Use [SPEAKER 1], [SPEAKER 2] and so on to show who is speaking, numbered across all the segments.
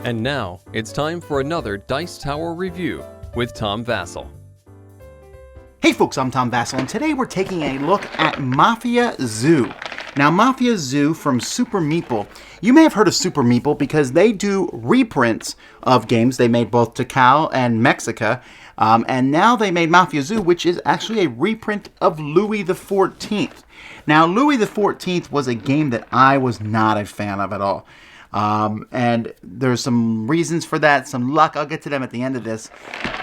[SPEAKER 1] And now, it's time for another Dice Tower review with Tom Vasel.
[SPEAKER 2] Hey folks, I'm Tom Vasel, and today we're taking a look at Mafiozoo. Now, Mafiozoo from Super Meeple. You may have heard of Super Meeple because they do reprints of games. They made both Tikal and Mexica, and now they made Mafiozoo, which is actually a reprint of Louis XIV. Now, Louis XIV was a game that I was not a fan of at all. And there's some reasons for that, some luck. I'll get to them at the end of this.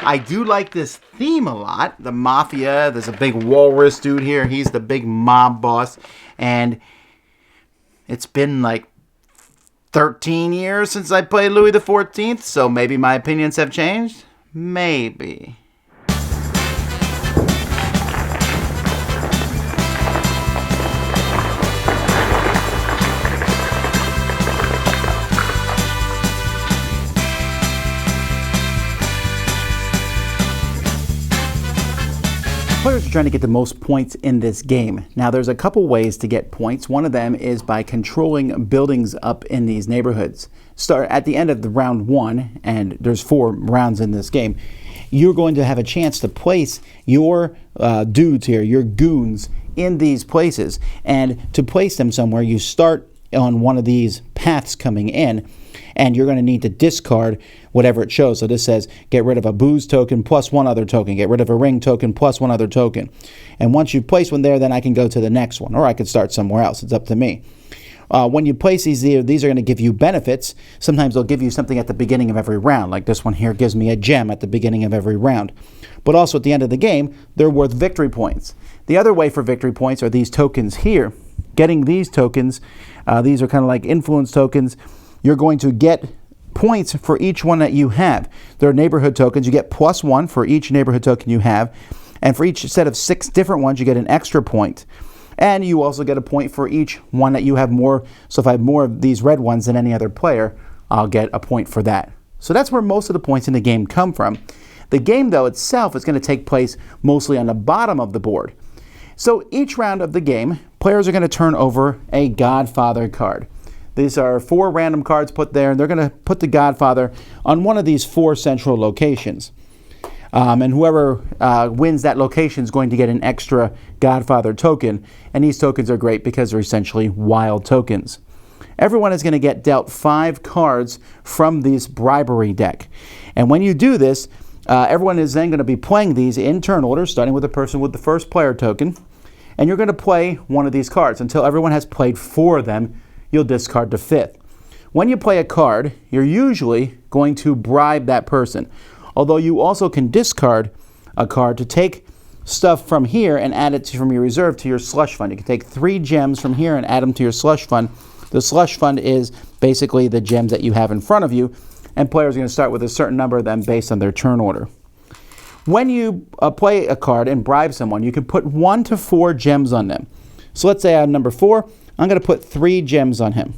[SPEAKER 2] I do like this theme a lot. The Mafia, there's a big walrus dude here. He's the big mob boss. And it's been like 13 years since I played Louis XIV, so maybe my opinions have changed. Maybe. Players are trying to get the most points in this game. Now, there's a couple ways to get points. One of them is by controlling buildings up in these neighborhoods. Start at the end of the round one, and there's 4 rounds in this game. You're going to have a chance to place your dudes here, your goons, in these places. And to place them somewhere, you start on one of these paths coming in, and you're going to need to discard whatever it shows. So this says get rid of a booze token plus 1 other token, get rid of a ring token plus 1 other token. And once you place one there, then I can go to the next one, or I could start somewhere else. It's up to me. When you place these are going to give you benefits. Sometimes they'll give you something at the beginning of every round, like this one here gives me a gem at the beginning of every round. But also at the end of the game, they're worth victory points. The other way for victory points are these tokens here. Getting these tokens, these are kind of like influence tokens. You're going to get points for each one that you have. There are neighborhood tokens. You get +1 for each neighborhood token you have. And for each set of 6 different ones, you get an extra point. And you also get a point for each one that you have more. So if I have more of these red ones than any other player, I'll get a point for that. So that's where most of the points in the game come from. The game, though, itself is going to take place mostly on the bottom of the board. So each round of the game, players are going to turn over a Godfather card. These are 4 random cards put there, and they're going to put the Godfather on one of these 4 central locations. And whoever wins that location is going to get an extra Godfather token. And these tokens are great because they're essentially wild tokens. Everyone is going to get dealt 5 cards from this bribery deck. And when you do this, everyone is then going to be playing these in turn order, starting with the person with the first player token. And you're going to play one of these cards. Until everyone has played 4 of them, you'll discard the 5th. When you play a card, you're usually going to bribe that person. Although you also can discard a card to take stuff from here and add it from your reserve to your slush fund. You can take 3 gems from here and add them to your slush fund. The slush fund is basically the gems that you have in front of you, and players are going to start with a certain number of them based on their turn order. When you play a card and bribe someone, you can put 1 to 4 gems on them. So let's say on number 4, I'm going to put 3 gems on him.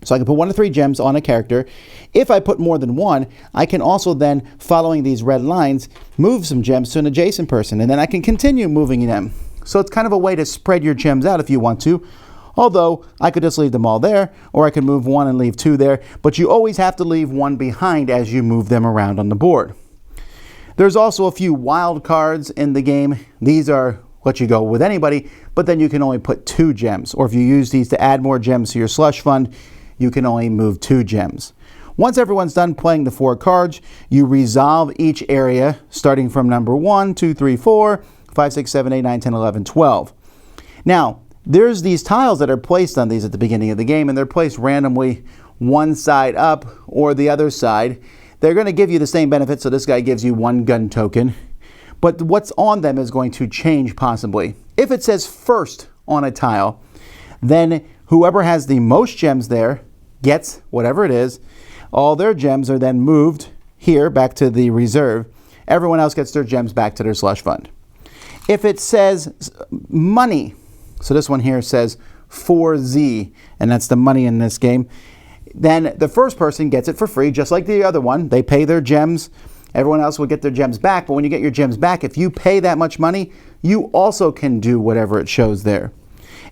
[SPEAKER 2] So I can put 1 to 3 gems on a character. If I put more than 1, I can also then, following these red lines, move some gems to an adjacent person, and then I can continue moving them. So it's kind of a way to spread your gems out if you want to. Although, I could just leave them all there, or I could move 1 and leave 2 there, but you always have to leave 1 behind as you move them around on the board. There's also a few wild cards in the game. These are let you go with anybody, but then you can only put 2 gems. Or if you use these to add more gems to your slush fund, you can only move 2 gems. Once everyone's done playing the 4 cards, you resolve each area starting from number 1, 2, 3, 4, 5, 6, 7, 8, 9, 10, 11, 12. Now, there's these tiles that are placed on these at the beginning of the game, and they're placed randomly one side up or the other side. They're going to give you the same benefit, so this guy gives you 1 gun token. But what's on them is going to change possibly. If it says first on a tile, then whoever has the most gems there gets whatever it is. All their gems are then moved here back to the reserve. Everyone else gets their gems back to their slush fund. If it says money, so this one here says 4Z, and that's the money in this game, then the first person gets it for free, just like the other one. They pay their gems. Everyone else will get their gems back, but when you get your gems back, if you pay that much money, you also can do whatever it shows there.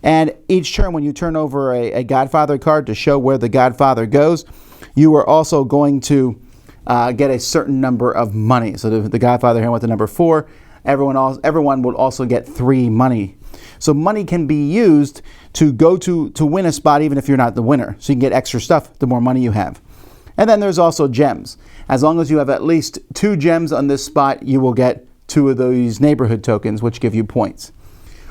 [SPEAKER 2] And each turn, when you turn over a Godfather card to show where the Godfather goes, you are also going to get a certain number of money. So the Godfather here went to number 4. Everyone will also get 3 money. So money can be used to go to win a spot even if you're not the winner. So you can get extra stuff the more money you have. And then there's also gems. As long as you have at least 2 gems on this spot, you will get 2 of these neighborhood tokens, which give you points.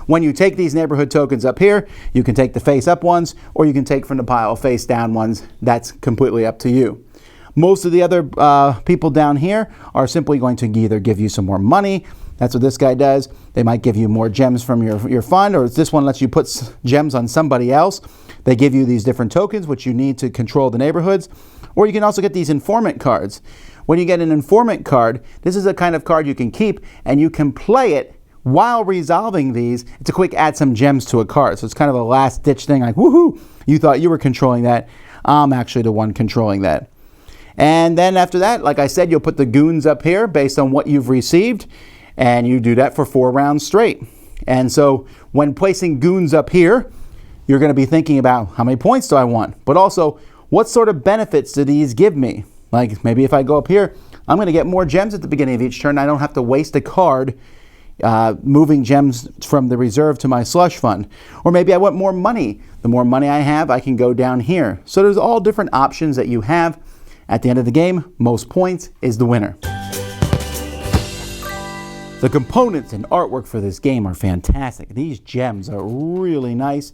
[SPEAKER 2] When you take these neighborhood tokens up here, you can take the face up ones, or you can take from the pile face down ones. That's completely up to you. Most of the other people down here are simply going to either give you some more money. That's what this guy does. They might give you more gems from your fund, or this one lets you put gems on somebody else. They give you these different tokens, which you need to control the neighborhoods. Or you can also get these informant cards. When you get an informant card, this is a kind of card you can keep, and you can play it while resolving these. It's a quick add some gems to a card. So it's kind of a last ditch thing, like, woohoo, you thought you were controlling that. I'm actually the one controlling that. And then after that, like I said, you'll put the goons up here based on what you've received, and you do that for 4 rounds straight. And so when placing goons up here, you're going to be thinking about how many points do I want, but also what sort of benefits do these give me? Like maybe if I go up here, I'm going to get more gems at the beginning of each turn. I don't have to waste a card moving gems from the reserve to my slush fund. Or maybe I want more money. The more money I have, I can go down here. So there's all different options that you have. At the end of the game, most points is the winner. The components and artwork for this game are fantastic. These gems are really nice.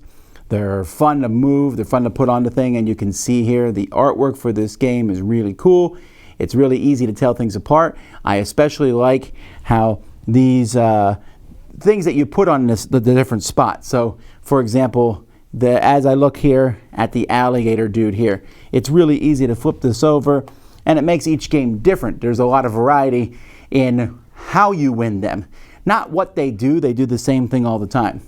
[SPEAKER 2] They're fun to move, they're fun to put on the thing, and you can see here the artwork for this game is really cool. It's really easy to tell things apart. I especially like how these things that you put on the different spots. So, for example, as I look here at the alligator dude here, it's really easy to flip this over, and it makes each game different. There's a lot of variety in how you win them. Not what they do the same thing all the time.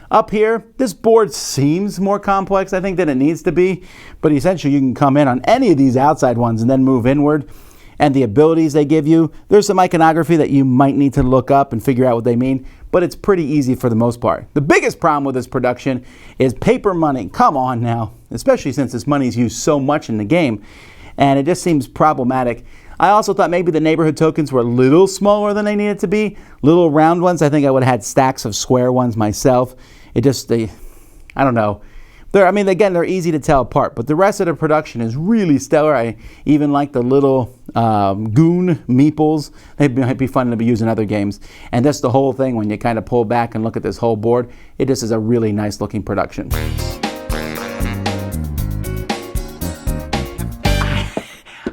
[SPEAKER 2] Up here, this board seems more complex, I think, than it needs to be, but essentially you can come in on any of these outside ones and then move inward. And the abilities they give you, there's some iconography that you might need to look up and figure out what they mean, but it's pretty easy for the most part. The biggest problem with this production is paper money. Come on now, especially since this money is used so much in the game, and it just seems problematic. I also thought maybe the neighborhood tokens were a little smaller than they needed to be. Little round ones, I think I would have had stacks of square ones myself. I don't know. Again, they're easy to tell apart, but the rest of the production is really stellar. I even like the little goon meeples. They might be fun to be used in other games. And that's the whole thing when you kind of pull back and look at this whole board. It just is a really nice looking production.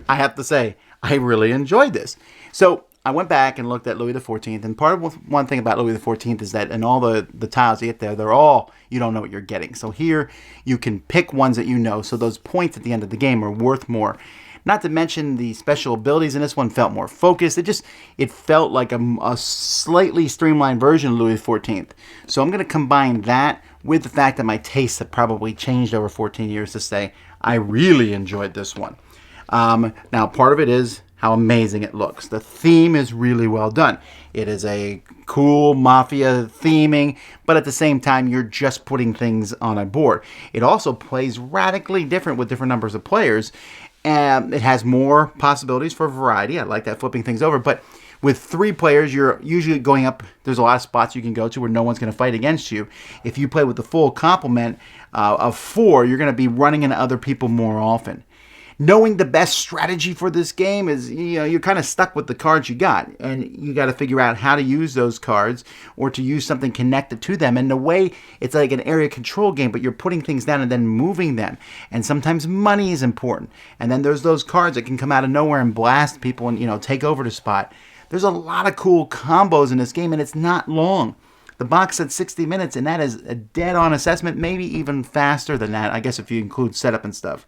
[SPEAKER 2] I have to say, I really enjoyed this. So I went back and looked at Louis XIV, and part of one thing about Louis XIV is that in all the tiles you get there, you don't know what you're getting. So here, you can pick ones that you know, so those points at the end of the game are worth more. Not to mention the special abilities in this one felt more focused. It felt like a slightly streamlined version of Louis XIV. So I'm going to combine that with the fact that my tastes have probably changed over 14 years to say, I really enjoyed this one. Now, part of it is how amazing it looks. The theme is really well done. It is a cool mafia theming, but at the same time, you're just putting things on a board. It also plays radically different with different numbers of players, and it has more possibilities for variety. I like that, flipping things over, but with 3 players, you're usually going up. There's a lot of spots you can go to where no one's going to fight against you. If you play with the full complement of 4, you're going to be running into other people more often. Knowing the best strategy for this game is, you're kind of stuck with the cards you got, and you got to figure out how to use those cards or to use something connected to them. And the way it's like an area control game, but you're putting things down and then moving them. And sometimes money is important. And then there's those cards that can come out of nowhere and blast people and, take over the spot. There's a lot of cool combos in this game, and it's not long. The box said 60 minutes, and that is a dead-on assessment, maybe even faster than that, I guess, if you include setup and stuff.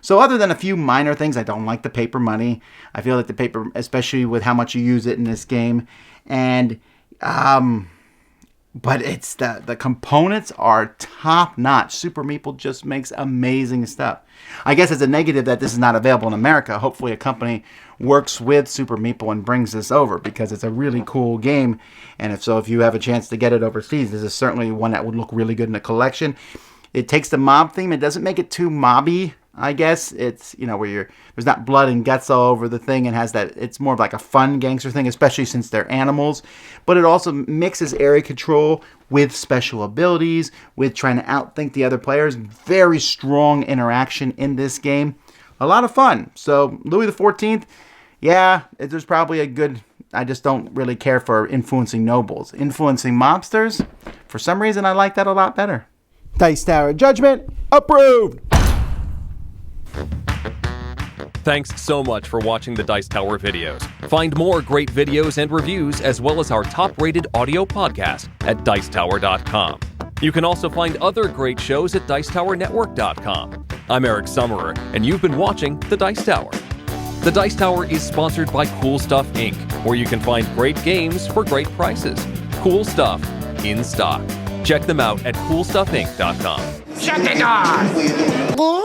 [SPEAKER 2] So other than a few minor things, I don't like the paper money. I feel like the paper, especially with how much you use it in this game. And, but it's the components are top notch. Super Meeple just makes amazing stuff. I guess it's a negative that this is not available in America. Hopefully a company works with Super Meeple and brings this over, because it's a really cool game. And if you have a chance to get it overseas, this is certainly one that would look really good in a collection. It takes the mob theme. It doesn't make it too mobby. I guess. It's, where there's not blood and guts all over the thing, and has that, it's more of like a fun gangster thing, especially since they're animals. But it also mixes area control with special abilities, with trying to outthink the other players. Very strong interaction in this game. A lot of fun. So Louis XIV, yeah, there's probably a good, I just don't really care for influencing nobles. Influencing mobsters, for some reason I like that a lot better. Dice Tower judgment approved.
[SPEAKER 1] Thanks so much for watching the Dice Tower videos. Find more great videos and reviews, as well as our top-rated audio podcast at Dicetower.com. You can also find other great shows at Dicetowernetwork.com. I'm Eric Summerer, and you've been watching The Dice Tower. The Dice Tower is sponsored by Cool Stuff Inc., where you can find great games for great prices. Cool stuff in stock. Check them out at CoolStuffInc.com.
[SPEAKER 3] Shut the door!